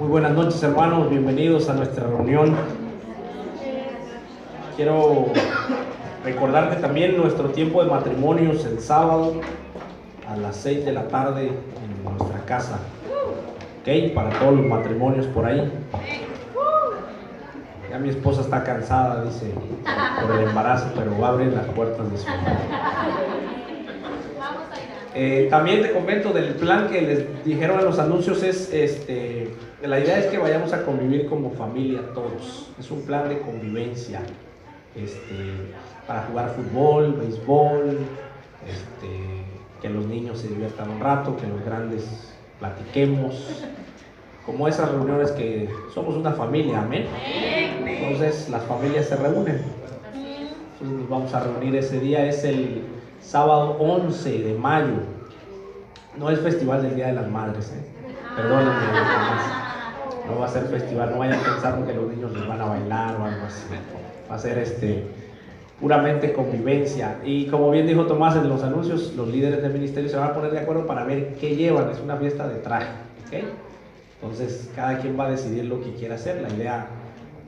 Muy buenas noches, hermanos, bienvenidos a nuestra reunión. Quiero recordarte también nuestro tiempo de matrimonios el sábado a las 6 de la tarde en nuestra casa. ¿Ok? Para todos los matrimonios por ahí. Ya mi esposa está cansada, dice, por el embarazo, pero va a abrir las puertas de su hogar. También te comento del plan que les dijeron en los anuncios. La idea es que vayamos a convivir como familia todos. Es un plan de convivencia, para jugar fútbol, béisbol, que los niños se diviertan un rato, que los grandes platiquemos, como esas reuniones que somos una familia, amén. Entonces las familias se reúnen. Entonces nos vamos a reunir ese día, es el sábado 11 de mayo. No es festival del Día de las Madres, perdónenme, no va a ser festival, no vayan pensando que los niños les van a bailar o algo así. Va a ser puramente convivencia. Y como bien dijo Tomás en los anuncios, los líderes del ministerio se van a poner de acuerdo para ver qué llevan. Es una fiesta de traje, ¿ok? Entonces cada quien va a decidir lo que quiera hacer. La idea,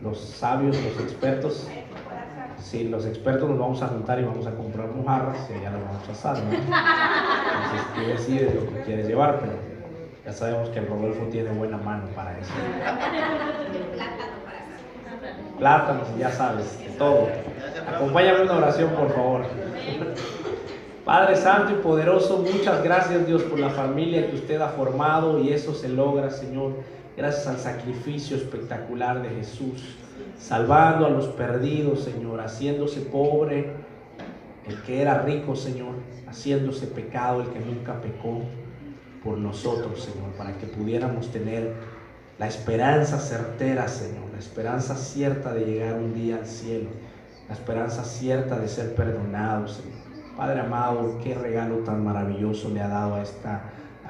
los sabios, los expertos, sí, los expertos nos vamos a juntar y vamos a comprar mojarras y allá las vamos a asar, ¿no? Entonces tú decides lo que quieres llevar, pero ya sabemos que el Rodolfo tiene buena mano para eso. Plátanos, ya sabes, de todo. Acompáñame en una oración, por favor. Padre Santo y Poderoso, muchas gracias, Dios, por la familia que usted ha formado, y eso se logra, Señor, gracias al sacrificio espectacular de Jesús, salvando a los perdidos, Señor, haciéndose pobre el que era rico, Señor, haciéndose pecado el que nunca pecó por nosotros, Señor, para que pudiéramos tener la esperanza certera, Señor, la esperanza cierta de llegar un día al cielo, la esperanza cierta de ser perdonados, Señor. Padre amado, qué regalo tan maravilloso le ha dado a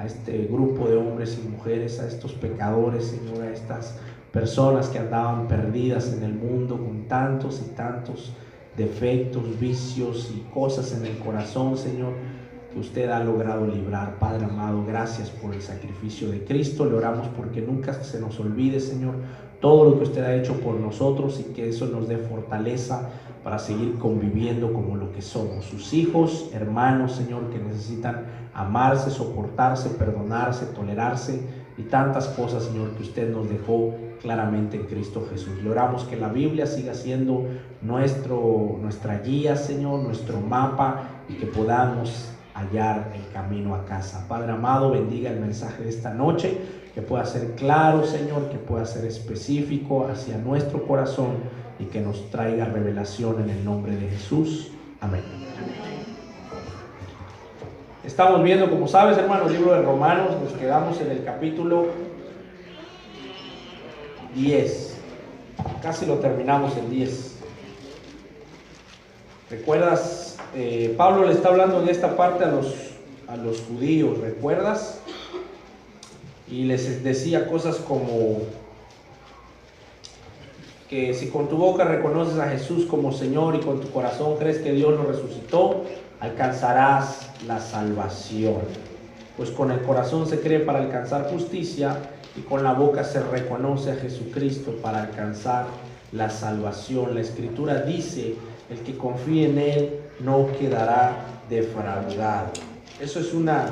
este grupo de hombres y mujeres, a estos pecadores, Señor, a estas personas que andaban perdidas en el mundo con tantos y tantos defectos, vicios y cosas en el corazón, Señor, que usted ha logrado librar. Padre amado, gracias por el sacrificio de Cristo. Le oramos porque nunca se nos olvide, Señor, todo lo que usted ha hecho por nosotros, y que eso nos dé fortaleza para seguir conviviendo como lo que somos, sus hijos, hermanos, Señor, que necesitan amarse, soportarse, perdonarse, tolerarse y tantas cosas, Señor, que usted nos dejó claramente en Cristo Jesús. Le oramos que la Biblia siga siendo nuestra guía, Señor, nuestro mapa, y que podamos hallar el camino a casa. Padre amado, bendiga el mensaje de esta noche, que pueda ser claro, Señor, que pueda ser específico hacia nuestro corazón, y que nos traiga revelación en el nombre de Jesús. Amén. Estamos viendo, como sabes, hermano, el libro de Romanos. Nos quedamos en el capítulo 10. Casi lo terminamos el 10. ¿Recuerdas? Pablo le está hablando en esta parte a los judíos, ¿recuerdas? Y les decía cosas como que si con tu boca reconoces a Jesús como Señor y con tu corazón crees que Dios lo resucitó, alcanzarás la salvación. Pues con el corazón se cree para alcanzar justicia, y con la boca se reconoce a Jesucristo para alcanzar la salvación. La Escritura dice: el que confíe en Él no quedará defraudado. Eso es una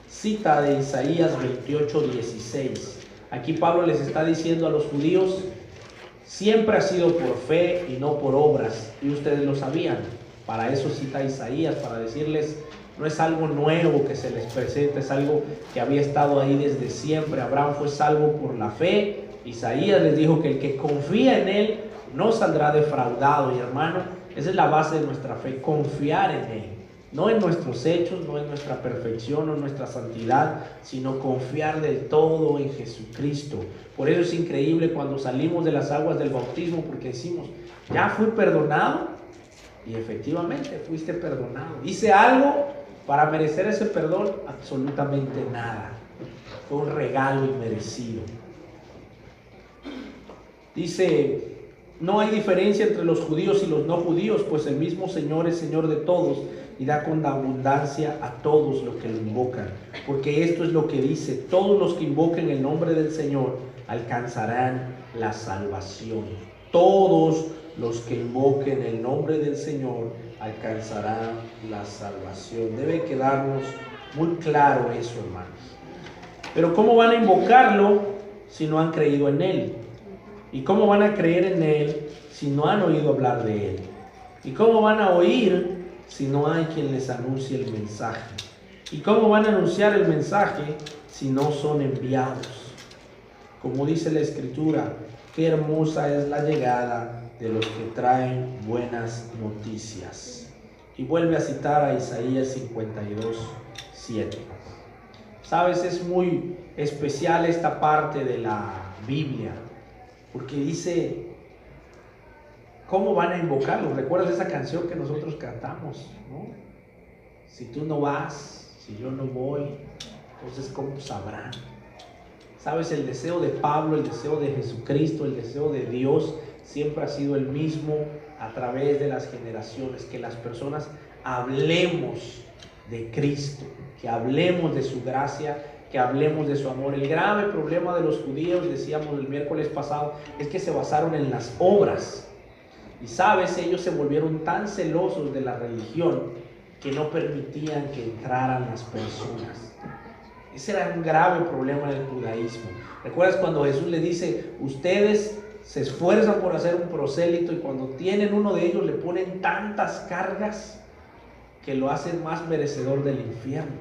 cita de Isaías 28:16. Aquí Pablo les está diciendo a los judíos: siempre ha sido por fe y no por obras, y ustedes lo sabían. Para eso cita Isaías, para decirles: no es algo nuevo que se les presenta, es algo que había estado ahí desde siempre. Abraham fue salvo por la fe. Isaías les dijo que el que confía en Él no saldrá defraudado. Y hermano, esa es la base de nuestra fe, confiar en Él. No en nuestros hechos, no en nuestra perfección o nuestra santidad, sino confiar del todo en Jesucristo. Por eso es increíble cuando salimos de las aguas del bautismo, porque decimos: ya fui perdonado. Y efectivamente fuiste perdonado. ¿Hice algo para merecer ese perdón? Absolutamente nada. Fue un regalo inmerecido. Dice: no hay diferencia entre los judíos y los no judíos, pues el mismo Señor es Señor de todos y da con abundancia a todos los que lo invocan. Porque esto es lo que dice: todos los que invoquen el nombre del Señor alcanzarán la salvación. Todos los que invoquen el nombre del Señor alcanzarán la salvación. Debe quedarnos muy claro eso, hermanos. Pero ¿cómo van a invocarlo si no han creído en Él? ¿Y cómo van a creer en Él si no han oído hablar de Él? ¿Y cómo van a oír si no hay quien les anuncie el mensaje? ¿Y cómo van a anunciar el mensaje si no son enviados? Como dice la Escritura, qué hermosa es la llegada de los que traen buenas noticias. Y vuelve a citar a Isaías 52:7. Sabes, es muy especial esta parte de la Biblia, porque dice: ¿cómo van a invocarlo? ¿Recuerdas esa canción que nosotros cantamos, no? Si tú no vas, si yo no voy, entonces ¿cómo sabrán? Sabes, el deseo de Pablo, el deseo de Jesucristo, el deseo de Dios siempre ha sido el mismo a través de las generaciones: que las personas hablemos de Cristo, que hablemos de su gracia, que hablemos de su amor. El grave problema de los judíos, decíamos el miércoles pasado, es que se basaron en las obras. Y sabes, ellos se volvieron tan celosos de la religión que no permitían que entraran las personas. Ese era un grave problema del judaísmo. ¿Recuerdas cuando Jesús le dice: ustedes se esfuerzan por hacer un prosélito, y cuando tienen uno de ellos le ponen tantas cargas que lo hacen más merecedor del infierno?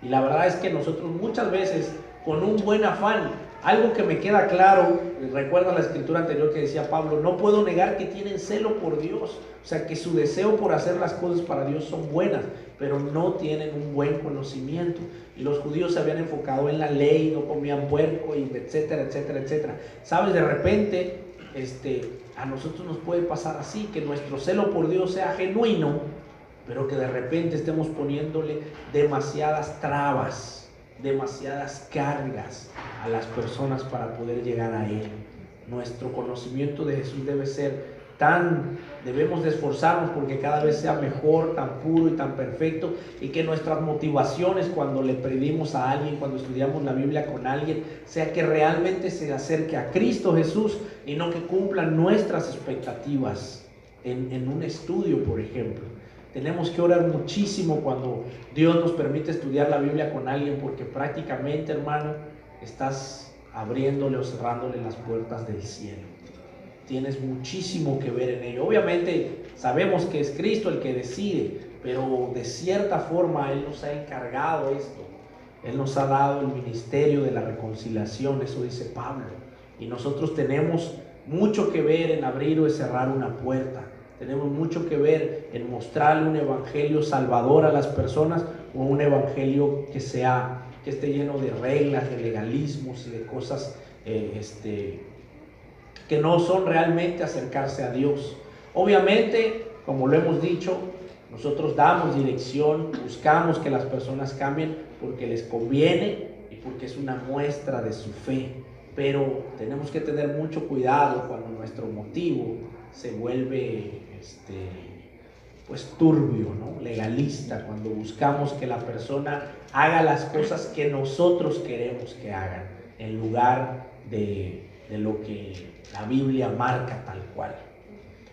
Y la verdad es que nosotros muchas veces, con un buen afán, algo que me queda claro, recuerda la escritura anterior que decía Pablo: no puedo negar que tienen celo por Dios, o sea que su deseo por hacer las cosas para Dios son buenas, pero no tienen un buen conocimiento. Y los judíos se habían enfocado en la ley, no comían puerco, y etcétera, etcétera, etcétera. Sabes, de repente a nosotros nos puede pasar así, que nuestro celo por Dios sea genuino, pero que de repente estemos poniéndole demasiadas trabas, demasiadas cargas a las personas para poder llegar a Él. Nuestro conocimiento de Jesús debe ser debemos de esforzarnos porque cada vez sea mejor, tan puro y tan perfecto, y que nuestras motivaciones cuando le predimos a alguien, cuando estudiamos la Biblia con alguien, sea que realmente se acerque a Cristo Jesús y no que cumplan nuestras expectativas en un estudio, por ejemplo. Tenemos que orar muchísimo cuando Dios nos permite estudiar la Biblia con alguien, porque prácticamente, hermano, estás abriéndole o cerrándole las puertas del cielo. Tienes muchísimo que ver en ello. Obviamente sabemos que es Cristo el que decide, pero de cierta forma Él nos ha encargado esto. Él nos ha dado el ministerio de la reconciliación, eso dice Pablo. Y nosotros tenemos mucho que ver en abrir o cerrar una puerta. Tenemos mucho que ver en mostrarle un evangelio salvador a las personas, o un evangelio que esté lleno de reglas, de legalismos y de cosas que no son realmente acercarse a Dios. Obviamente, como lo hemos dicho, nosotros damos dirección, buscamos que las personas cambien porque les conviene y porque es una muestra de su fe. Pero tenemos que tener mucho cuidado cuando nuestro motivo se vuelve pues turbio, ¿no? Legalista, cuando buscamos que la persona haga las cosas que nosotros queremos que hagan, en lugar de lo que la Biblia marca tal cual.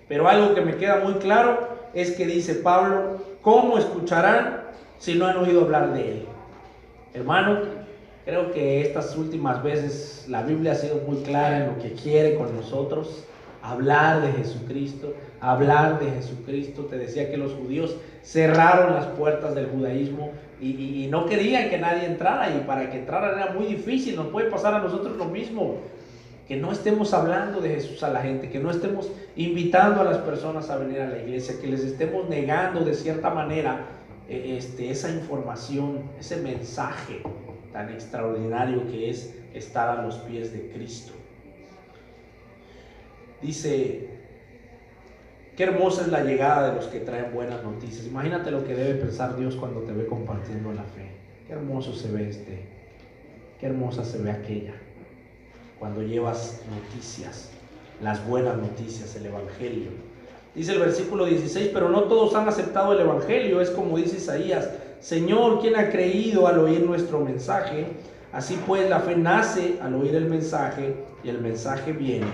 Pero algo que me queda muy claro es que dice Pablo: ¿cómo escucharán si no han oído hablar de Él? Hermano, creo que estas últimas veces la Biblia ha sido muy clara en lo que quiere con nosotros: hablar de Jesucristo, hablar de Jesucristo. Te decía que los judíos cerraron las puertas del judaísmo y no querían que nadie entrara, y para que entraran era muy difícil. Nos puede pasar a nosotros lo mismo, que no estemos hablando de Jesús a la gente, que no estemos invitando a las personas a venir a la iglesia, que les estemos negando de cierta manera esa información, ese mensaje tan extraordinario que es estar a los pies de Cristo. Dice: qué hermosa es la llegada de los que traen buenas noticias. Imagínate lo que debe pensar Dios cuando te ve compartiendo la fe. Qué hermoso se ve qué hermosa se ve aquella, cuando llevas noticias, las buenas noticias, el evangelio. Dice el versículo 16, pero no todos han aceptado el evangelio. Es como dice Isaías: Señor, ¿quién ha creído al oír nuestro mensaje? Así pues, la fe nace al oír el mensaje, y el mensaje viene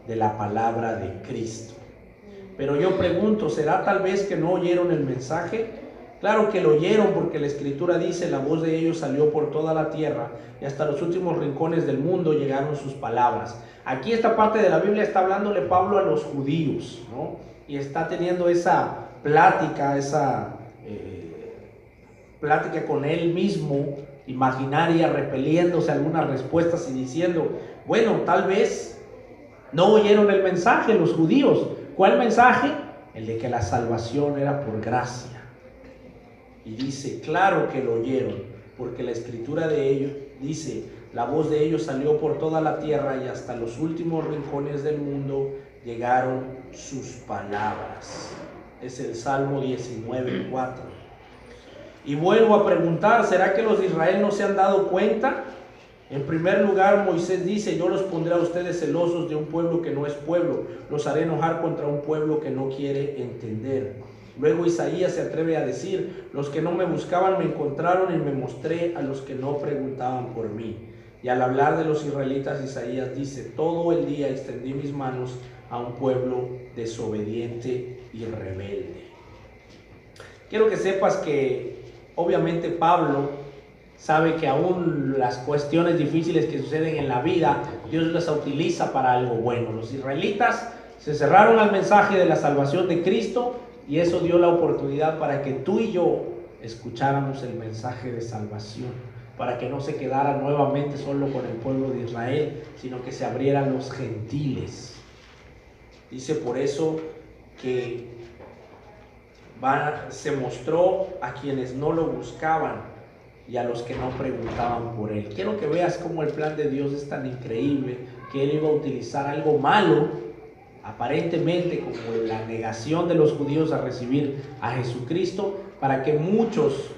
de la palabra de Cristo. Pero yo pregunto, ¿será tal vez que no oyeron el mensaje? Claro que lo oyeron, porque la Escritura dice: la voz de ellos salió por toda la tierra, y hasta los últimos rincones del mundo llegaron sus palabras. Aquí esta parte de la Biblia está hablándole Pablo a los judíos, ¿no? Y está teniendo esa plática, plática con él mismo, imaginaria, repeliéndose algunas respuestas y diciendo: bueno, tal vez no oyeron el mensaje los judíos. ¿Cuál mensaje? El de que la salvación era por gracia. Y dice, claro que lo oyeron, porque la Escritura de ellos dice: la voz de ellos salió por toda la tierra, y hasta los últimos rincones del mundo llegaron sus palabras. Es el Salmo 19:4. Y vuelvo a preguntar, ¿será que los de Israel no se han dado cuenta? En primer lugar, Moisés dice: yo los pondré a ustedes celosos de un pueblo que no es pueblo, los haré enojar contra un pueblo que no quiere entender. Luego Isaías se atreve a decir: los que no me buscaban me encontraron, y me mostré a los que no preguntaban por mí. Y al hablar de los israelitas, Isaías dice: todo el día extendí mis manos a un pueblo desobediente y rebelde. Quiero que sepas que obviamente Pablo sabe que aún las cuestiones difíciles que suceden en la vida, Dios las utiliza para algo bueno. Los israelitas se cerraron al mensaje de la salvación de Cristo, y eso dio la oportunidad para que tú y yo escucháramos el mensaje de salvación, para que no se quedara nuevamente solo con el pueblo de Israel, sino que se abrieran los gentiles. Dice por eso que se mostró a quienes no lo buscaban y a los que no preguntaban por él. Quiero que veas cómo el plan de Dios es tan increíble, que él iba a utilizar algo malo, aparentemente como la negación de los judíos a recibir a Jesucristo, para que muchos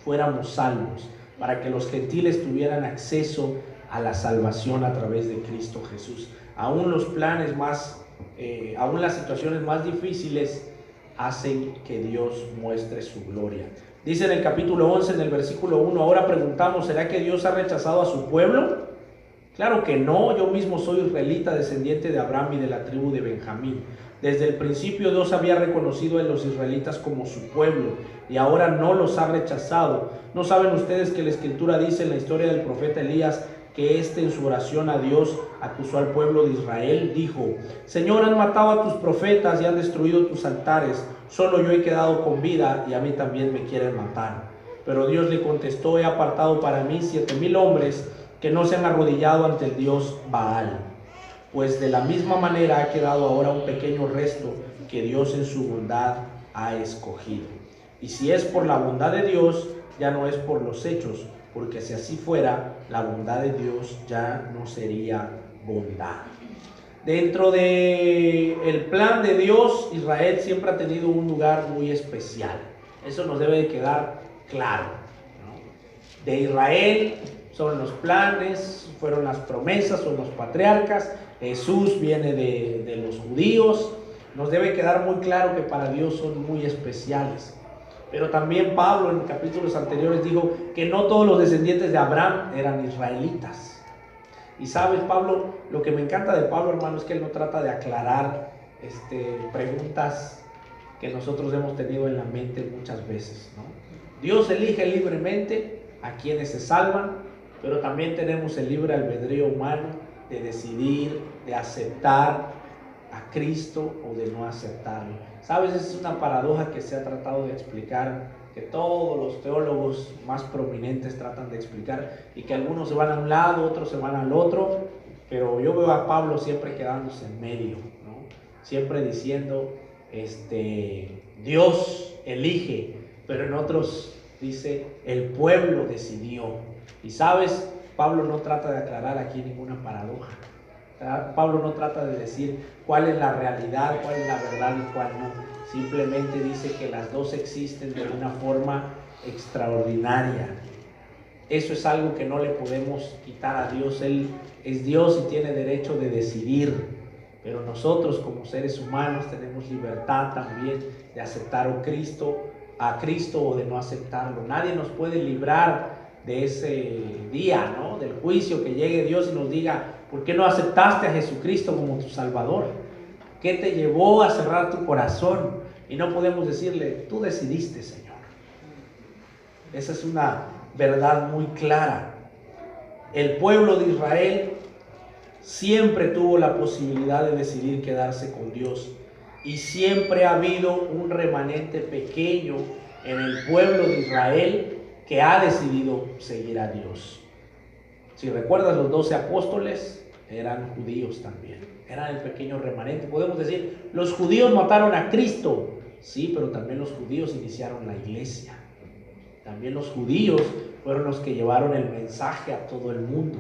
fuéramos salvos, para que los gentiles tuvieran acceso a la salvación a través de Cristo Jesús. Aún los planes aún las situaciones más difíciles hacen que Dios muestre su gloria. Dice en el capítulo 11, en el versículo 1, ahora preguntamos, ¿será que Dios ha rechazado a su pueblo? Claro que no, yo mismo soy israelita, descendiente de Abraham y de la tribu de Benjamín. Desde el principio Dios había reconocido a los israelitas como su pueblo, y ahora no los ha rechazado. ¿No saben ustedes que la Escritura dice en la historia del profeta Elías que en su oración a Dios acusó al pueblo de Israel? Dijo: Señor, han matado a tus profetas y han destruido tus altares. Solo yo he quedado con vida, y a mí también me quieren matar. Pero Dios le contestó: he apartado para mí 7,000 hombres que no se han arrodillado ante el Dios Baal. Pues de la misma manera ha quedado ahora un pequeño resto que Dios en su bondad ha escogido. Y si es por la bondad de Dios, ya no es por los hechos, porque si así fuera, la bondad de Dios ya no sería bondad. Dentro del plan de Dios, Israel siempre ha tenido un lugar muy especial. Eso nos debe de quedar claro, ¿no? De Israel son los planes, fueron las promesas, son los patriarcas. Jesús viene de los judíos. Nos debe quedar muy claro que para Dios son muy especiales. Pero también Pablo en capítulos anteriores dijo que no todos los descendientes de Abraham eran israelitas. Y sabes, Pablo, lo que me encanta de Pablo, hermano, es que él no trata de aclarar preguntas que nosotros hemos tenido en la mente muchas veces, ¿no? Dios elige libremente a quienes se salvan, pero también tenemos el libre albedrío humano de decidir, de aceptar a Cristo o de no aceptarlo. Sabes, es una paradoja que se ha tratado de explicar, que todos los teólogos más prominentes tratan de explicar, y que algunos se van a un lado, otros se van al otro, pero yo veo a Pablo siempre quedándose en medio, ¿no? Siempre diciendo, Dios elige, pero en otros dice, el pueblo decidió. Y sabes, Pablo no trata de aclarar aquí ninguna paradoja. Pablo no trata de decir cuál es la realidad, cuál es la verdad y cuál no. Simplemente dice que las dos existen de una forma extraordinaria. Eso es algo que no le podemos quitar a Dios. Él es Dios y tiene derecho de decidir. pero nosotros como seres humanos tenemos libertad también de aceptar a Cristo o de no aceptarlo. Nadie nos puede librar de ese día, ¿no? Del juicio, que llegue Dios y nos diga, ¿por qué no aceptaste a Jesucristo como tu Salvador? ¿Qué te llevó a cerrar tu corazón? Y no podemos decirle, tú decidiste, Señor. Esa es una verdad muy clara. El pueblo de Israel siempre tuvo la posibilidad de decidir quedarse con Dios, y siempre ha habido un remanente pequeño en el pueblo de Israel que ha decidido seguir a Dios. Si recuerdas, los 12 apóstoles eran judíos también, eran el pequeño remanente. Podemos decir, los judíos mataron a Cristo, sí, pero también los judíos iniciaron la iglesia. También los judíos fueron los que llevaron el mensaje a todo el mundo.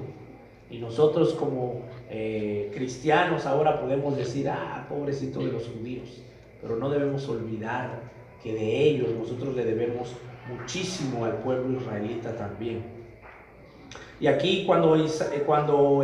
Y nosotros como cristianos ahora podemos decir, pobrecito de los judíos, pero no debemos olvidar que de ellos nosotros le debemos muchísimo al pueblo israelita también. Y aquí cuando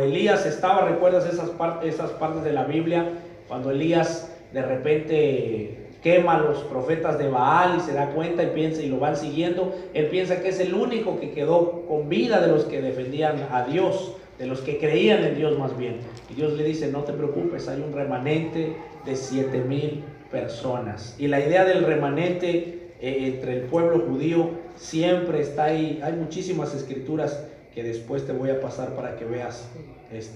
Elías estaba, ¿recuerdas esas partes de la Biblia? Cuando Elías de repente quema a los profetas de Baal y se da cuenta y piensa, y lo van siguiendo, él piensa que es el único que quedó con vida de los que defendían a Dios, de los que creían en Dios más bien. Y Dios le dice, no te preocupes, hay un remanente de 7,000 personas. Y la idea del remanente entre el pueblo judío siempre está ahí. Hay muchísimas escrituras que después te voy a pasar para que veas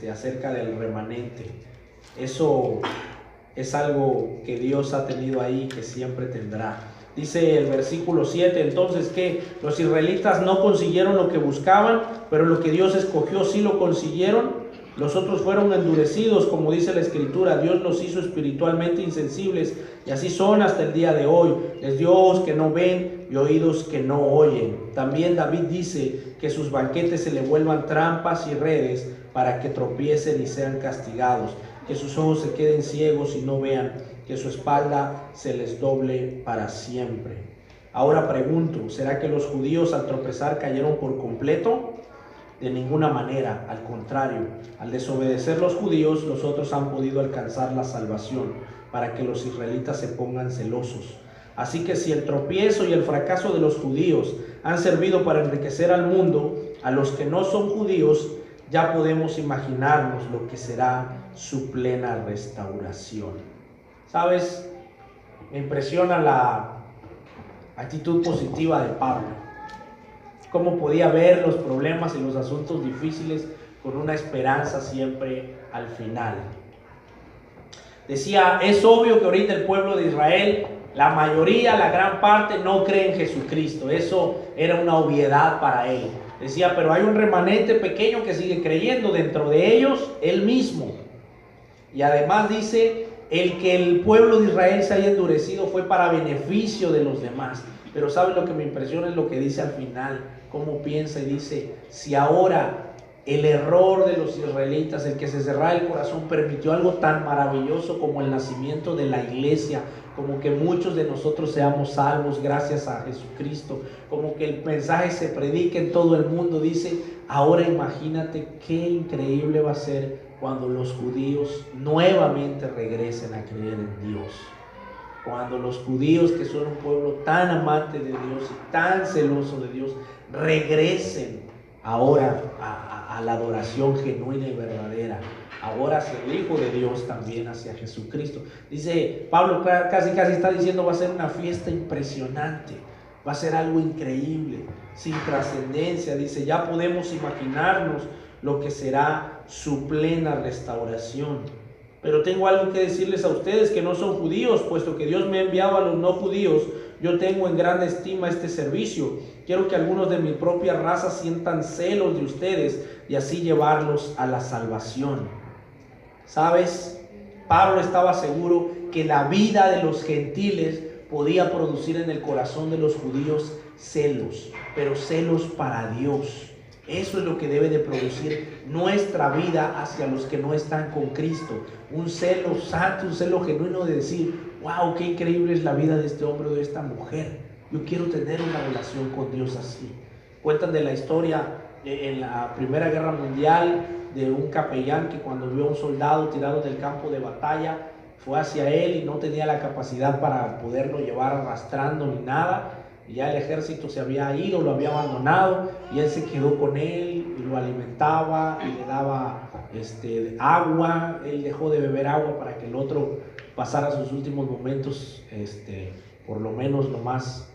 acerca del remanente. Eso es algo que Dios ha tenido ahí, que siempre tendrá. Dice el versículo 7, entonces que los israelitas no consiguieron lo que buscaban, pero lo que Dios escogió sí lo consiguieron. Los otros fueron endurecidos, como dice la escritura, Dios los hizo espiritualmente insensibles, y así son hasta el día de hoy. Les dio ojos que no ven y oídos que no oyen. También David dice que sus banquetes se le vuelvan trampas y redes para que tropiecen y sean castigados, que sus ojos se queden ciegos y no vean, que su espalda se les doble para siempre. Ahora pregunto, ¿será que los judíos al tropezar cayeron por completo? De ninguna manera, al contrario, al desobedecer los judíos, los otros han podido alcanzar la salvación, para que los israelitas se pongan celosos. Así que si el tropiezo y el fracaso de los judíos han servido para enriquecer al mundo, a los que no son judíos, ya podemos imaginarnos lo que será su plena restauración. ¿Sabes? Me impresiona la actitud positiva de Pablo. Cómo podía ver los problemas y los asuntos difíciles con una esperanza siempre al final. Decía, es obvio que ahorita el pueblo de Israel, la mayoría, la gran parte, no cree en Jesucristo. Eso era una obviedad para él. Decía, pero hay un remanente pequeño que sigue creyendo, dentro de ellos, él mismo. Y además dice, el que el pueblo de Israel se haya endurecido fue para beneficio de los demás. Pero ¿sabe lo que me impresiona? Es lo que dice al final, cómo piensa y dice, si ahora el error de los israelitas, el que se cerrara el corazón, permitió algo tan maravilloso como el nacimiento de la iglesia, como que muchos de nosotros seamos salvos gracias a Jesucristo, como que el mensaje se predique en todo el mundo, dice, ahora imagínate qué increíble va a ser cuando los judíos nuevamente regresen a creer en Dios. Cuando los judíos, que son un pueblo tan amante de Dios y tan celoso de Dios, regresen ahora a la adoración genuina y verdadera, ahora hacia el Hijo de Dios, también hacia Jesucristo. Dice Pablo, casi está diciendo, va a ser una fiesta impresionante, va a ser algo increíble, sin trascendencia. Dice, ya podemos imaginarnos lo que será su plena restauración. Pero tengo algo que decirles a ustedes que no son judíos, puesto que Dios me ha enviado a los no judíos. Yo tengo en gran estima este servicio. Quiero que algunos de mi propia raza sientan celos de ustedes y así llevarlos a la salvación. ¿Sabes? Pablo estaba seguro que la vida de los gentiles podía producir en el corazón de los judíos celos, pero celos para Dios. Eso es lo que debe de producir nuestra vida hacia los que no están con Cristo. Un celo santo, un celo genuino de decir, wow, qué increíble es la vida de este hombre o de esta mujer. Yo quiero tener una relación con Dios así. Cuentan de la historia en la Primera Guerra Mundial, de un capellán que cuando vio a un soldado tirado del campo de batalla, fue hacia él y no tenía la capacidad para poderlo llevar arrastrando ni nada. Y ya el ejército se había ido, lo había abandonado, y él se quedó con él y lo alimentaba y le daba agua. Él dejó de beber agua para que el otro pasara sus últimos momentos, por lo menos lo más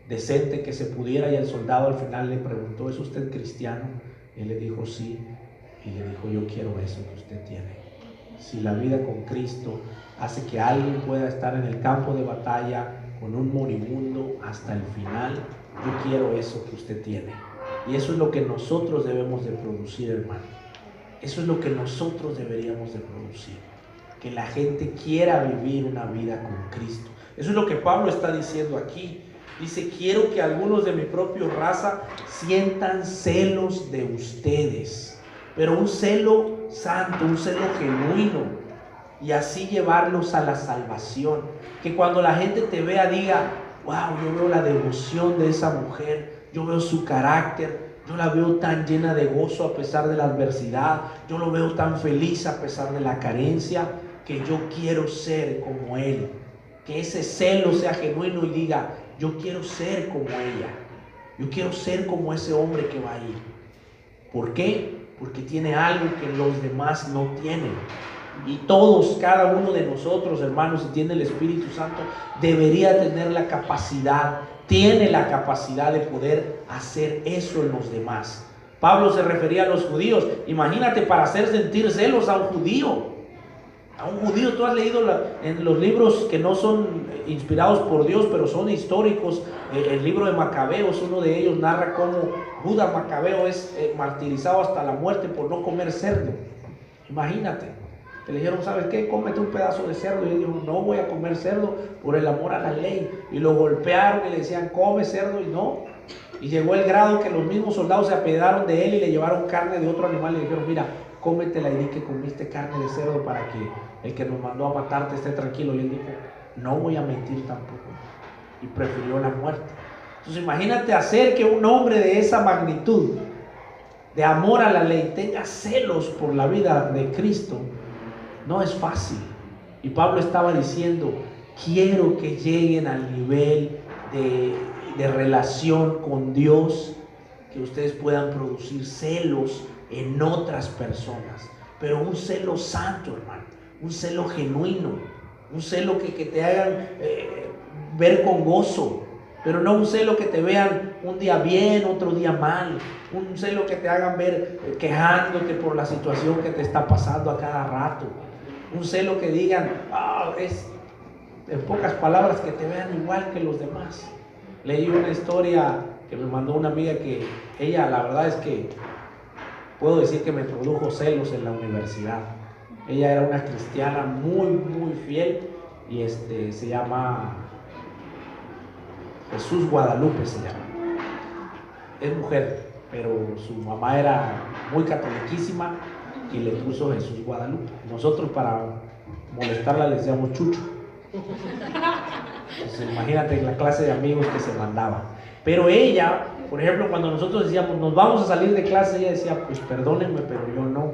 decente que se pudiera. Y el soldado al final le preguntó: ¿es usted cristiano? Y él le dijo: sí. Y le dijo: yo quiero eso que usted tiene. Si la vida con Cristo hace que alguien pueda estar en el campo de batalla con un moribundo hasta el final, yo quiero eso que usted tiene. Y eso es lo que nosotros debemos de producir, hermano. Eso es lo que nosotros deberíamos de producir, que la gente quiera vivir una vida con Cristo. Eso es lo que Pablo está diciendo aquí. Dice: quiero que algunos de mi propia raza sientan celos de ustedes, pero un celo santo, un celo genuino, y así llevarlos a la salvación. Que cuando la gente te vea diga: wow, yo veo la devoción de esa mujer, yo veo su carácter, yo la veo tan llena de gozo a pesar de la adversidad, yo lo veo tan feliz a pesar de la carencia, que yo quiero ser como él. Que ese celo sea genuino y diga: yo quiero ser como ella, yo quiero ser como ese hombre que va ahí. ¿Por qué? Porque tiene algo que los demás no tienen. Y todos, cada uno de nosotros, hermanos, si tiene el Espíritu Santo, debería tener la capacidad, tiene la capacidad de poder hacer eso en los demás. Pablo se refería a los judíos. Imagínate, para hacer sentir celos a un judío. A un judío, tú has leído en los libros que no son inspirados por Dios, pero son históricos. El libro de Macabeos, uno de ellos narra cómo Judas Macabeo es martirizado hasta la muerte por no comer cerdo. Imagínate. Le dijeron: ¿sabes qué? Cómete un pedazo de cerdo. Y él dijo: no voy a comer cerdo por el amor a la ley. Y lo golpearon y le decían: come cerdo, y no. Y llegó el grado que los mismos soldados se apedaron de él y le llevaron carne de otro animal y le dijeron: mira, cómetela y di que comiste carne de cerdo para que el que nos mandó a matarte esté tranquilo. Y él dijo: no voy a mentir tampoco. Y prefirió la muerte. Entonces imagínate hacer que un hombre de esa magnitud, de amor a la ley, tenga celos por la vida de Cristo. No es fácil. Y Pablo estaba diciendo: quiero que lleguen al nivel de relación con Dios, que ustedes puedan producir celos en otras personas, pero un celo santo, hermano, un celo genuino, un celo que te hagan ver con gozo, pero no un celo que te vean un día bien, otro día mal, un celo que te hagan ver quejándote por la situación que te está pasando a cada rato, un celo que digan: es, en pocas palabras, que te vean igual que los demás. Leí una historia que me mandó una amiga, que ella, la verdad es que puedo decir que me produjo celos en la universidad. Ella era una cristiana muy, muy fiel, y se llama Jesús Guadalupe, se llama. Es mujer, pero su mamá era muy catoliquísima y le puso Jesús Guadalupe. Nosotros, para molestarla, le decíamos Chucho. Entonces, imagínate la clase de amigos que se mandaba. Pero ella, por ejemplo, cuando nosotros decíamos: nos vamos a salir de clase, ella decía: pues perdónenme, pero yo no.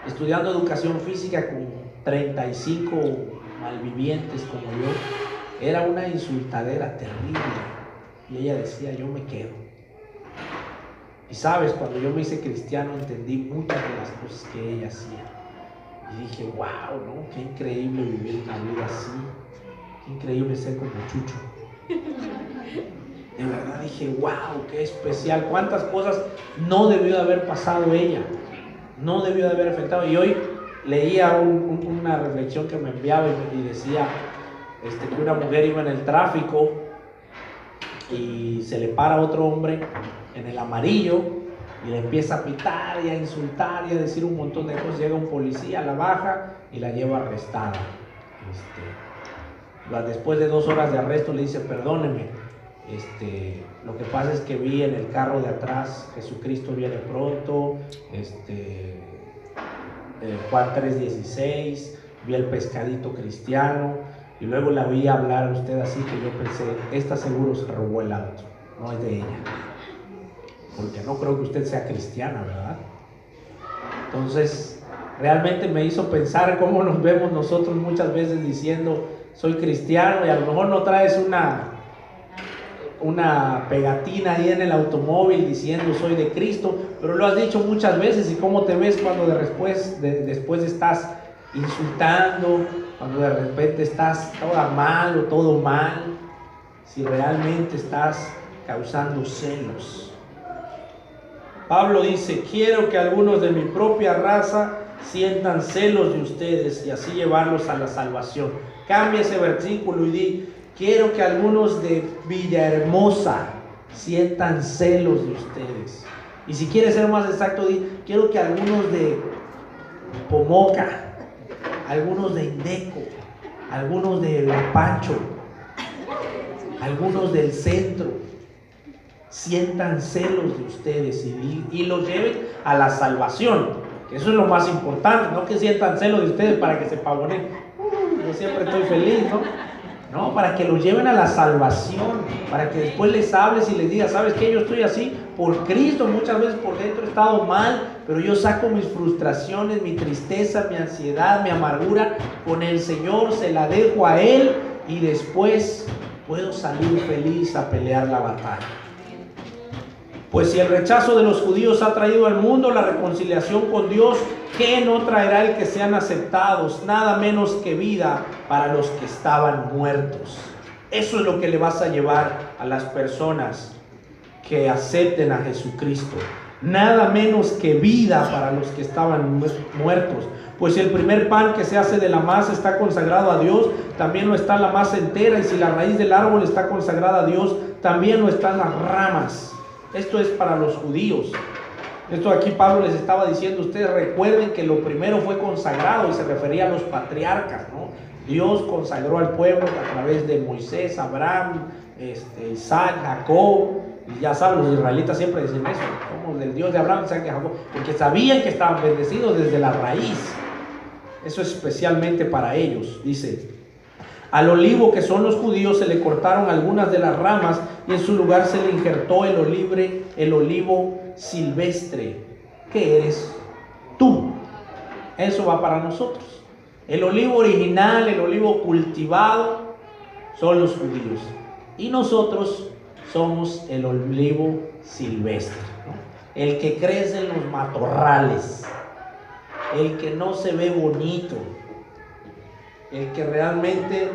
Estudiando educación física con 35 malvivientes como yo, era una insultadera terrible. Y ella decía: yo me quedo. Y sabes, cuando yo me hice cristiano, entendí muchas de las cosas que ella hacía. Y dije: wow, ¿no? Qué increíble vivir una vida así. Qué increíble ser como Chucho. De verdad dije: wow, qué especial. Cuántas cosas no debió de haber pasado ella. No debió de haber afectado. Y hoy leía una reflexión que me enviaba y decía que una mujer iba en el tráfico y se le para otro hombre en el amarillo y le empieza a pitar y a insultar y a decir un montón de cosas. Llega un policía, la baja y la lleva arrestada. Después de 2 horas de arresto le dice: perdóneme, lo que pasa es que vi en el carro de atrás: Jesucristo viene pronto, Juan 3:16, vi el pescadito cristiano, y luego la vi hablar a usted así, que yo pensé: esta seguro se robó el auto, no es de ella. porque no creo que usted sea cristiana, ¿verdad? Entonces, realmente me hizo pensar cómo nos vemos nosotros muchas veces diciendo, soy cristiano, y a lo mejor no traes una pegatina ahí en el automóvil diciendo soy de Cristo, pero lo has dicho muchas veces. ¿Y cómo te ves cuando después estás insultando, cuando de repente estás todo mal o todo mal? Si realmente estás causando celos. Pablo dice, quiero que algunos de mi propia raza sientan celos de ustedes y así llevarlos a la salvación. Cambia ese versículo y di, quiero que algunos de Villahermosa sientan celos de ustedes. Y si quieres ser más exacto, di, quiero que algunos de Pomoca, algunos de Indeco, algunos de Pancho, algunos del centro, sientan celos de ustedes y los lleven a la salvación. Que eso es lo más importante, no que sientan celos de ustedes para que se pavonen. Yo siempre estoy feliz, ¿no? No, para que los lleven a la salvación, para que después les hables y les digas, ¿sabes qué? Yo estoy así por Cristo, muchas veces por dentro he estado mal, pero yo saco mis frustraciones, mi tristeza, mi ansiedad, mi amargura con el Señor, se la dejo a Él y después puedo salir feliz a pelear la batalla. Pues si el rechazo de los judíos ha traído al mundo la reconciliación con Dios, ¿qué no traerá el que sean aceptados? Nada menos que vida para los que estaban muertos. Eso es lo que le vas a llevar a las personas que acepten a Jesucristo. Nada menos que vida para los que estaban muertos. Pues si el primer pan que se hace de la masa está consagrado a Dios, también lo está la masa entera. Y si la raíz del árbol está consagrada a Dios, también lo están las ramas. Esto es para los judíos. Esto aquí Pablo les estaba diciendo, ustedes recuerden que lo primero fue consagrado y se refería a los patriarcas, ¿no? Dios consagró al pueblo a través de Moisés, Abraham, Isaac, Jacob. Y ya saben, los israelitas siempre dicen eso, como del Dios de Abraham, Isaac y Jacob, porque sabían que estaban bendecidos desde la raíz. Eso es especialmente para ellos. Dice, al olivo que son los judíos se le cortaron algunas de las ramas y en su lugar se le injertó el olivo silvestre, que eres tú. Eso va para nosotros. El olivo original, el olivo cultivado, son los judíos. Y nosotros somos el olivo silvestre, ¿no? El que crece en los matorrales, el que no se ve bonito, el que realmente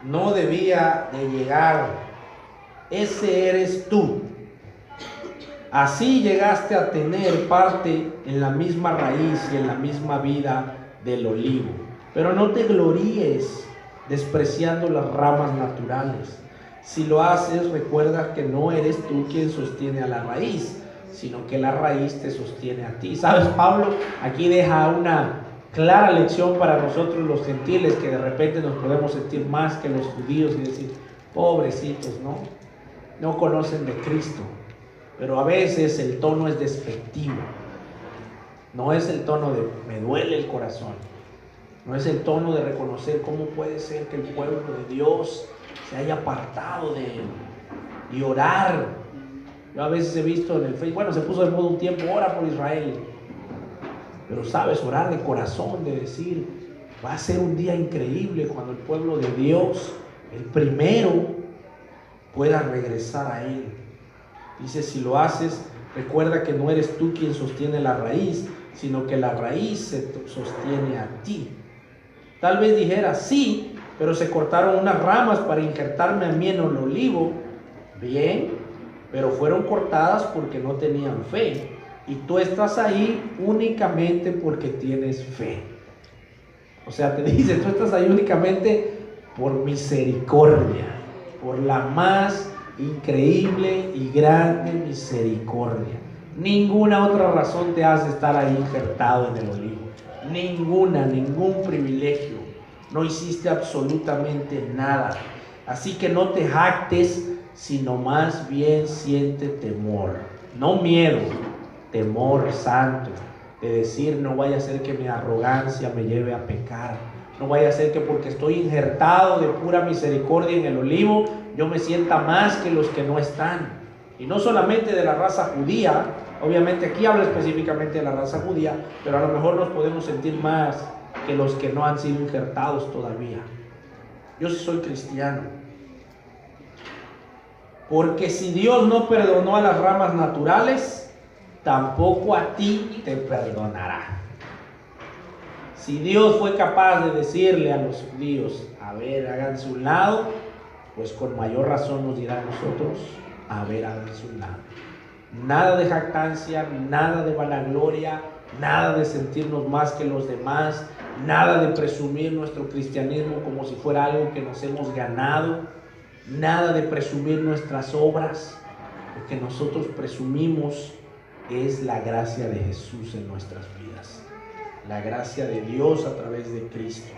no debía de llegar. Ese eres tú. Así llegaste a tener parte en la misma raíz y en la misma vida del olivo. Pero no te gloríes despreciando las ramas naturales. Si lo haces, recuerda que no eres tú quien sostiene a la raíz, sino que la raíz te sostiene a ti. ¿Sabes? Pablo aquí deja una clara lección para nosotros los gentiles, que de repente nos podemos sentir más que los judíos y decir, pobrecitos, no conocen de Cristo. Pero a veces el tono es despectivo. No es el tono de me duele el corazón. No es el tono de reconocer cómo puede ser que el pueblo de Dios se haya apartado de Él y orar. Yo a veces he visto en el Facebook, bueno, se puso de moda un tiempo, ora por Israel. Pero sabes, orar de corazón, de decir, va a ser un día increíble cuando el pueblo de Dios, el primero, pueda regresar a Él. Dice, si lo haces, recuerda que no eres tú quien sostiene la raíz, sino que la raíz se sostiene a ti. Tal vez dijera, sí, pero se cortaron unas ramas para injertarme a mí en el olivo. Bien, pero fueron cortadas porque no tenían fe. Y tú estás ahí únicamente porque tienes fe. O sea, te dice, tú estás ahí únicamente por misericordia, por la más increíble y grande misericordia. Ninguna otra razón te hace estar ahí injertado en el olivo. Ningún privilegio. No hiciste absolutamente nada. Así que no te jactes, sino más bien siente temor. No miedo, temor santo. De decir, no vaya a ser que mi arrogancia me lleve a pecar. No vaya a ser que porque estoy injertado de pura misericordia en el olivo, yo me sienta más que los que no están. Y no solamente de la raza judía, obviamente aquí habla específicamente de la raza judía, pero a lo mejor nos podemos sentir más que los que no han sido injertados todavía. Yo sí soy cristiano. Porque si Dios no perdonó a las ramas naturales, tampoco a ti te perdonará. Si Dios fue capaz de decirle a los judíos, a ver, háganse un lado, pues con mayor razón nos dirá a nosotros, a ver, háganse un lado. Nada de jactancia, nada de vanagloria, nada de sentirnos más que los demás, nada de presumir nuestro cristianismo como si fuera algo que nos hemos ganado, nada de presumir nuestras obras. Lo que nosotros presumimos es la gracia de Jesús en nuestras vidas, la gracia de Dios a través de Cristo.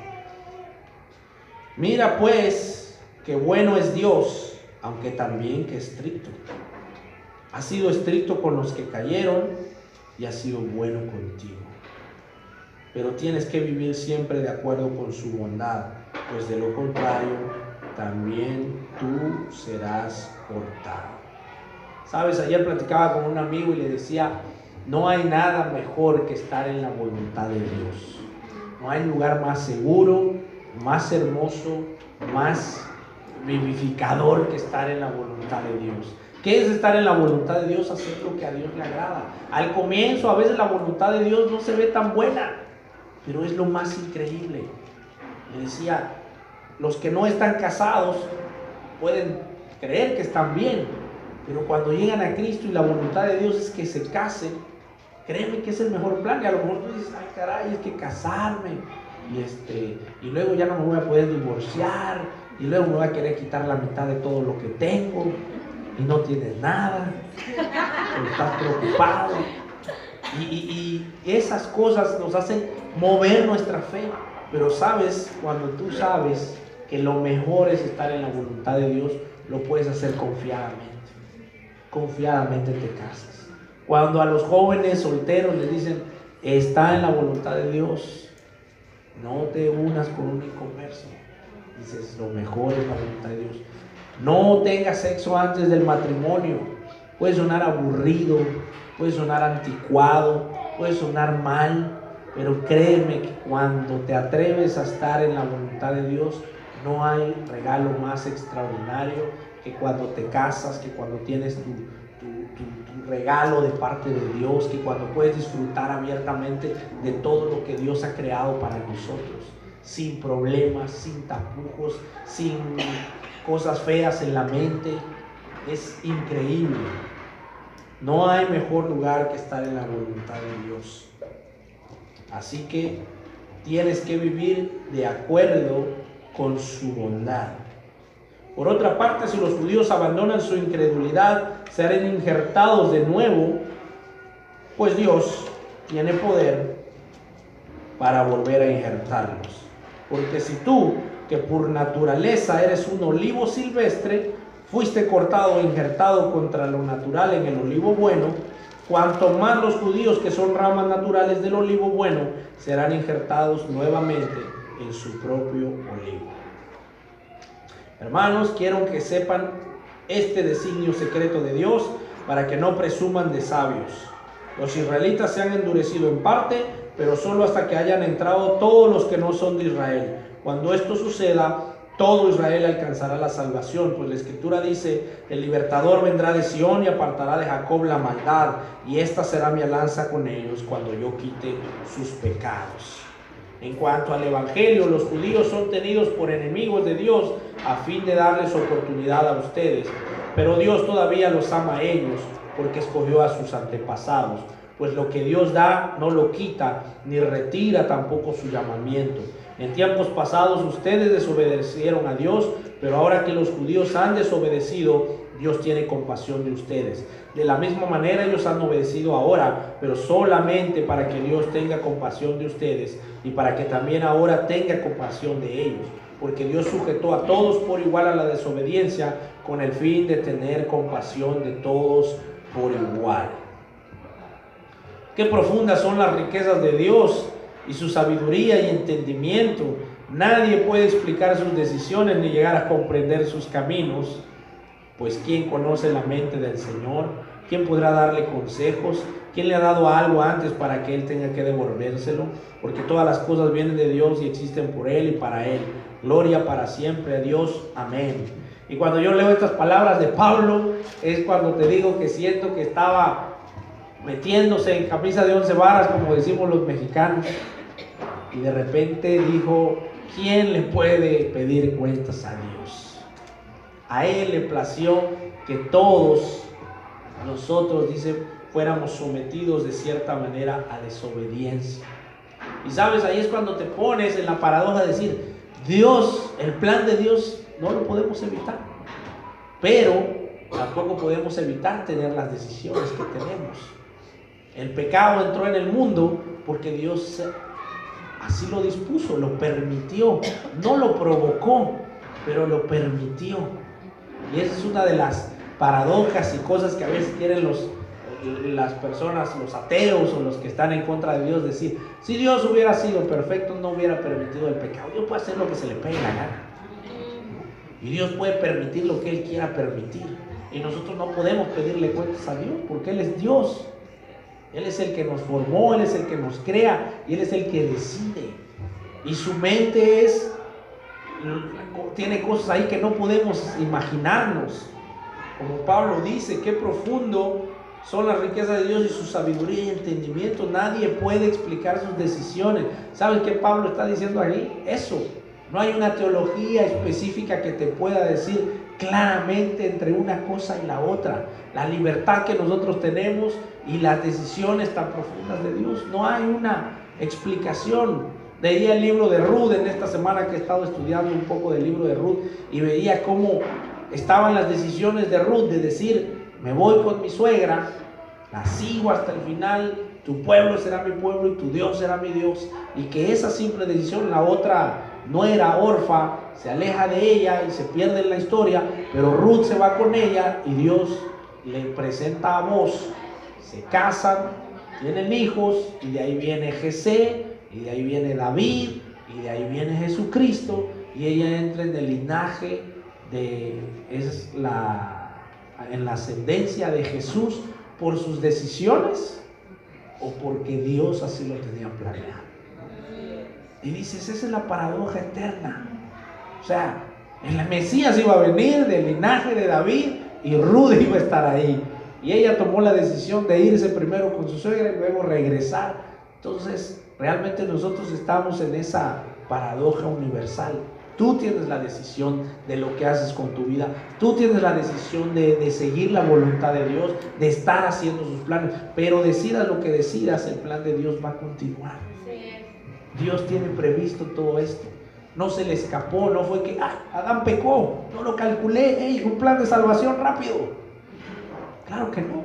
Mira pues que bueno es Dios, aunque también que estricto. Ha sido estricto con los que cayeron y ha sido bueno contigo. Pero tienes que vivir siempre de acuerdo con su bondad, pues de lo contrario, también tú serás cortado. Sabes, ayer platicaba con un amigo y le decía, no hay nada mejor que estar en la voluntad de Dios. No hay lugar más seguro, más hermoso, más vivificador que estar en la voluntad de Dios. ¿Qué es estar en la voluntad de Dios? Hacer lo que a Dios le agrada. Al comienzo, a veces la voluntad de Dios no se ve tan buena, pero es lo más increíble. Le decía, los que no están casados pueden creer que están bien, pero cuando llegan a Cristo y la voluntad de Dios es que se casen, créeme que es el mejor plan. Y a lo mejor tú dices, ay caray, es que casarme, y luego ya no me voy a poder divorciar, y luego me voy a querer quitar la mitad de todo lo que tengo, y no tienes nada, pero estás preocupado. Y esas cosas nos hacen mover nuestra fe. Pero sabes, cuando tú sabes que lo mejor es estar en la voluntad de Dios, lo puedes hacer confiadamente. Confiadamente te casas. Cuando a los jóvenes solteros les dicen, está en la voluntad de Dios, no te unas con un inconverso. Dices, lo mejor es la voluntad de Dios. No tengas sexo antes del matrimonio. Puede sonar aburrido, puede sonar anticuado, puede sonar mal, pero créeme que cuando te atreves a estar en la voluntad de Dios, no hay regalo más extraordinario que cuando te casas, que cuando tienes tu regalo de parte de Dios, que cuando puedes disfrutar abiertamente de todo lo que Dios ha creado para nosotros, sin problemas, sin tapujos, sin cosas feas en la mente. Es increíble. No hay mejor lugar que estar en la voluntad de Dios. Así que tienes que vivir de acuerdo con su bondad. Por otra parte, si los judíos abandonan su incredulidad, serán injertados de nuevo, pues Dios tiene poder para volver a injertarlos. Porque si tú, que por naturaleza eres un olivo silvestre, fuiste cortado e injertado contra lo natural en el olivo bueno, cuanto más los judíos, que son ramas naturales del olivo bueno, serán injertados nuevamente en su propio olivo. Hermanos, quiero que sepan este designio secreto de Dios para que no presuman de sabios. Los israelitas se han endurecido en parte, pero solo hasta que hayan entrado todos los que no son de Israel. Cuando esto suceda, todo Israel alcanzará la salvación, pues la Escritura dice, el libertador vendrá de Sión y apartará de Jacob la maldad, y esta será mi alianza con ellos cuando yo quite sus pecados. En cuanto al Evangelio, los judíos son tenidos por enemigos de Dios a fin de darles oportunidad a ustedes, pero Dios todavía los ama a ellos porque escogió a sus antepasados, pues lo que Dios da no lo quita ni retira tampoco su llamamiento. En tiempos pasados ustedes desobedecieron a Dios, pero ahora que los judíos han desobedecido, Dios tiene compasión de ustedes. De la misma manera ellos han obedecido ahora, pero solamente para que Dios tenga compasión de ustedes y para que también ahora tenga compasión de ellos, porque Dios sujetó a todos por igual a la desobediencia con el fin de tener compasión de todos por igual. Qué profundas son las riquezas de Dios y su sabiduría y entendimiento. Nadie puede explicar sus decisiones ni llegar a comprender sus caminos. Pues ¿quién conoce la mente del Señor? ¿Quién podrá darle consejos? ¿Quién le ha dado algo antes para que Él tenga que devolvérselo? Porque todas las cosas vienen de Dios y existen por Él y para Él. Gloria para siempre a Dios. Amén. Y cuando yo leo estas palabras de Pablo, es cuando te digo que siento que estaba metiéndose en camisa de 11 varas, como decimos los mexicanos. Y de repente dijo, ¿quién le puede pedir cuentas a Dios? A Él le plació que todos nosotros, dice, fuéramos sometidos de cierta manera a desobediencia. Y sabes, ahí es cuando te pones en la paradoja de decir, Dios, el plan de Dios no lo podemos evitar, pero tampoco podemos evitar tener las decisiones que tenemos. El pecado entró en el mundo porque Dios así lo dispuso, lo permitió, no lo provocó, pero lo permitió. Y esa es una de las paradojas y cosas que a veces quieren las personas, los ateos o los que están en contra de Dios, decir, si Dios hubiera sido perfecto, no hubiera permitido el pecado. Dios puede hacer lo que se le pegue la gana. Y Dios puede permitir lo que Él quiera permitir. Y nosotros no podemos pedirle cuentas a Dios, porque Él es Dios. Él es el que nos formó, Él es el que nos crea, y Él es el que decide. Y su mente tiene cosas ahí que no podemos imaginarnos. Como Pablo dice, qué profundo son las riquezas de Dios y su sabiduría y entendimiento. Nadie puede explicar sus decisiones. ¿Sabes qué Pablo está diciendo ahí? Eso. No hay una teología específica que te pueda decir claramente entre una cosa y la otra. La libertad que nosotros tenemos y las decisiones tan profundas de Dios. No hay una explicación. Leía el libro de Ruth en esta semana que he estado estudiando un poco del libro de Ruth y veía cómo estaban las decisiones de Ruth de decir, me voy con mi suegra, la sigo hasta el final, tu pueblo será mi pueblo y tu Dios será mi Dios. Y que esa simple decisión, la otra nuera Orfa se aleja de ella y se pierde en la historia, pero Ruth se va con ella y Dios le presenta a Boaz, se casan, tienen hijos y de ahí viene Jesé, y de ahí viene David, y de ahí viene Jesucristo, y ella entra en el linaje en la ascendencia de Jesús por sus decisiones o porque Dios así lo tenía planeado. Y dices, esa es la paradoja eterna. O sea, el Mesías iba a venir del linaje de David y Ruth iba a estar ahí. Y ella tomó la decisión de irse primero con su suegra y luego regresar. Entonces, realmente nosotros estamos en esa paradoja universal. Tú tienes la decisión de lo que haces con tu vida. Tú tienes la decisión de seguir la voluntad de Dios, de estar haciendo sus planes. Pero decidas lo que decidas, el plan de Dios va a continuar. Dios tiene previsto todo esto. No se le escapó, no fue que Adán pecó, no lo calculé, un plan de salvación rápido. Claro que no,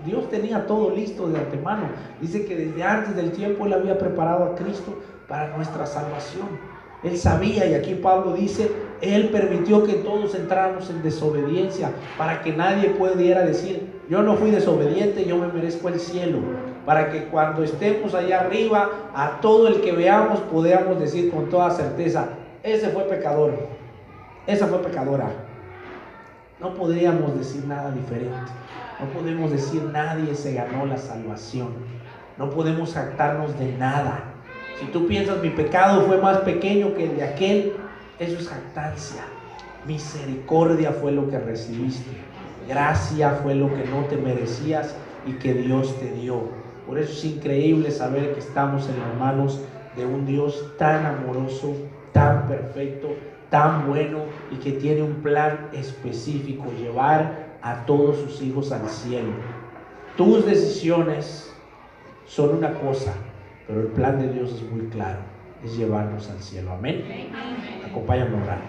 Dios tenía todo listo de antemano. Dice que desde antes del tiempo Él había preparado a Cristo para nuestra salvación. Él sabía, y aquí Pablo dice, Él permitió que todos entráramos en desobediencia para que nadie pudiera decir, yo no fui desobediente, yo me merezco el cielo. Para que cuando estemos allá arriba, a todo el que veamos podamos decir con toda certeza, ese fue pecador, esa fue pecadora. No podríamos decir nada diferente. No podemos decir nadie se ganó la salvación. No podemos jactarnos de nada. Si tú piensas mi pecado fue más pequeño que el de aquel, eso es jactancia. Misericordia fue lo que recibiste. Gracia fue lo que no te merecías y que Dios te dio. Por eso es increíble saber que estamos en las manos de un Dios tan amoroso, tan perfecto, tan bueno y que tiene un plan específico, llevar a todos sus hijos al cielo. Tus decisiones son una cosa, pero el plan de Dios es muy claro, es llevarnos al cielo. Amén. Acompáñame a orar.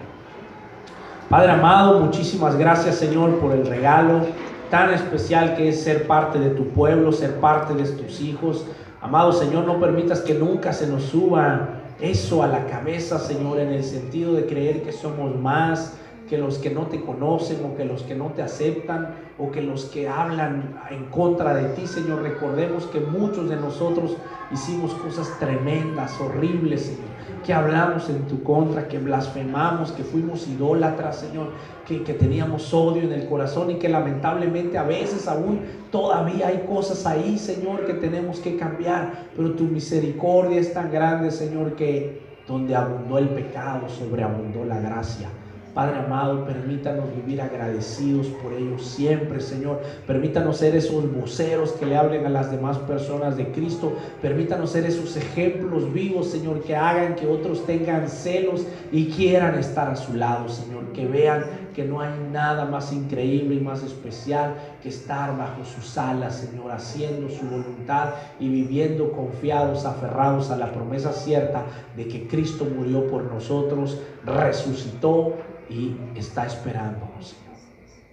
Padre amado, muchísimas gracias, Señor, por el regalo tan especial que es ser parte de tu pueblo, ser parte de tus hijos. Amado Señor, no permitas que nunca se nos suba eso a la cabeza, Señor, en el sentido de creer que somos más, que los que no te conocen, o que los que no te aceptan, o que los que hablan en contra de ti, Señor. Recordemos que muchos de nosotros hicimos cosas tremendas, horribles, Señor, que hablamos en tu contra, que blasfemamos, que fuimos idólatras, Señor, que teníamos odio en el corazón, y que lamentablemente a veces aún todavía hay cosas ahí, Señor, que tenemos que cambiar. Pero tu misericordia es tan grande, Señor, que donde abundó el pecado, sobreabundó la gracia. Padre amado, permítanos vivir agradecidos por ellos siempre, Señor. Permítanos ser esos voceros que le hablen a las demás personas de Cristo. Permítanos ser esos ejemplos vivos, Señor, que hagan que otros tengan celos y quieran estar a su lado, Señor. Que vean que no hay nada más increíble y más especial que estar bajo sus alas, Señor, haciendo su voluntad y viviendo confiados, aferrados a la promesa cierta de que Cristo murió por nosotros, resucitó y está esperándonos, Señor,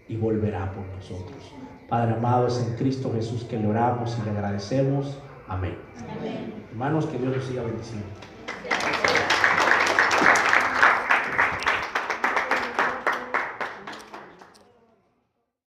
y volverá por nosotros. Padre amado, es en Cristo Jesús que le oramos y le agradecemos. Amén. Amén. Hermanos, que Dios los siga bendiciendo.